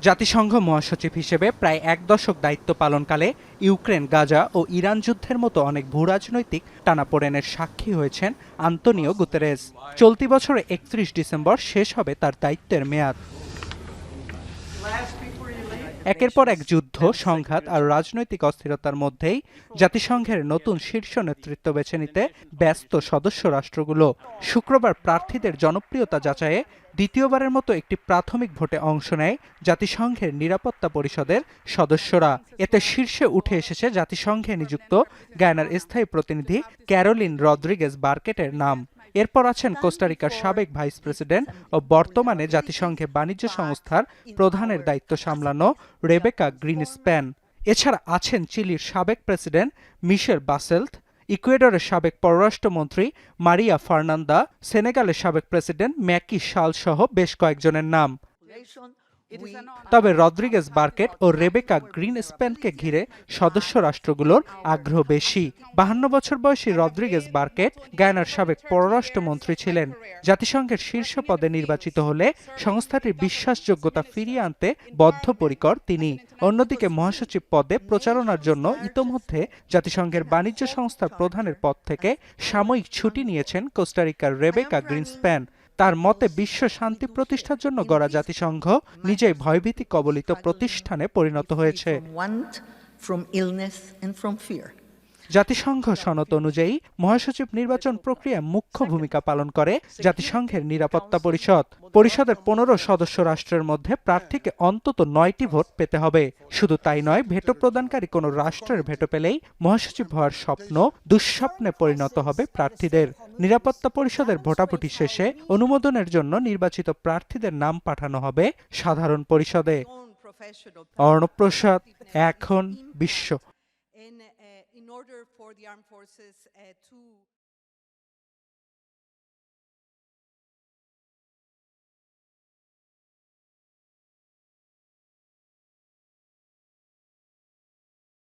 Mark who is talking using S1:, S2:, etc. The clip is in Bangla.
S1: জাতিসংঘ মহাসচিব হিসেবে প্রায় এক দশক দায়িত্ব পালনকালে ইউক্রেন, গাজা ও ইরান যুদ্ধের মতো অনেক ভূরাজনৈতিক টানাপোড়েনের সাক্ষী হয়েছেন আন্তোনিও গুতেরেস। চলতি বছরে ৩১ ডিসেম্বর শেষ হবে তার দায়িত্বের মেয়াদ। একের পর এক যুদ্ধ, সংঘাত আর রাজনৈতিক অস্থিরতার মধ্যেই জাতিসংঘের নতুন শীর্ষ নেতৃত্ব বেছে নিতে ব্যস্ত সদস্য রাষ্ট্রগুলো। শুক্রবার প্রার্থীদের জনপ্রিয়তা যাচাইয়ে দ্বিতীয়বারের মতো একটি প্রাথমিক ভোটে অংশ নেয় জাতিসংঘের নিরাপত্তা পরিষদের সদস্যরা। এতে শীর্ষে উঠে এসেছে জাতিসংঘে নিযুক্ত গায়ানার স্থায়ী প্রতিনিধি ক্যারোলিন রদ্রিগেজ বার্কেটের নাম। এরপর আছেন কোস্টারিকার সাবেক ভাইস প্রেসিডেন্ট ও বর্তমানে জাতিসংঘে বাণিজ্য সংস্থার প্রধানের দায়িত্ব সামলানো রেবেকা গ্রিনস্প্যান। এছাড়া আছেন চিলির সাবেক প্রেসিডেন্ট মিশেল বাসেলথ, ইকুয়েডরের সাবেক পররাষ্ট্রমন্ত্রী মারিয়া ফার্নান্দা, সেনেগালের সাবেক প্রেসিডেন্ট ম্যাকি শাল সহ বেশ কয়েকজনের নাম। তবে রদ্রিগেজ বার্কেট ও রেবেকা গ্রিনস্প্যানকে ঘিরে সদস্য রাষ্ট্রগুলোর আগ্রহ বেশি। 52 বছর বয়সী রদ্রিগেজ বার্কেট গায়ানার সাবেক পররাষ্ট্রমন্ত্রী ছিলেন। জাতিসংঘের শীর্ষ পদে নির্বাচিত হলে সংস্থাটির বিশ্বাসযোগ্যতা ফিরিয়ে আনতে বদ্ধপরিকর তিনি। অন্যদিকে মহাসচিব পদে প্রচারণার জন্য ইতোমধ্যে জাতিসংঘের বাণিজ্য সংস্থার প্রধানের পদ থেকে সাময়িক ছুটি নিয়েছেন কোস্টারিকার রেবেকা গ্রিনস্প্যান। তার মতে বিশ্ব শান্তি প্রতিষ্ঠার জন্য গড়া জাতিসংঘ নিজেই ভয়ভীতি কবলিত প্রতিষ্ঠানে পরিণত হয়েছে। জাতিসংঘ সনদ অনুযায়ী মহাসচিব নির্বাচন প্রক্রিয়ায় মুখ্য ভূমিকা পালন করে জাতিসংঘের নিরাপত্তা পরিষদ। পরিষদের 15 সদস্য রাষ্ট্রের মধ্যে প্রার্থীকে অন্তত 9টি ভোট পেতে হবে। শুধু তাই নয়, ভেটো প্রদানকারী কোনো রাষ্ট্রের ভেটো পেলেই মহাসচিব হওয়ার স্বপ্ন দুঃস্বপ্নে পরিণত হবে প্রার্থীদের। নিরাপত্তা পরিষদের ভোটাভুটি শেষে অনুমোদনের জন্য নির্বাচিত প্রার্থীদের নাম পাঠানো হবে সাধারণ পরিষদে। অর্ণব প্রসাদ, এখন বিশ্ব।
S2: In order for the armed forces to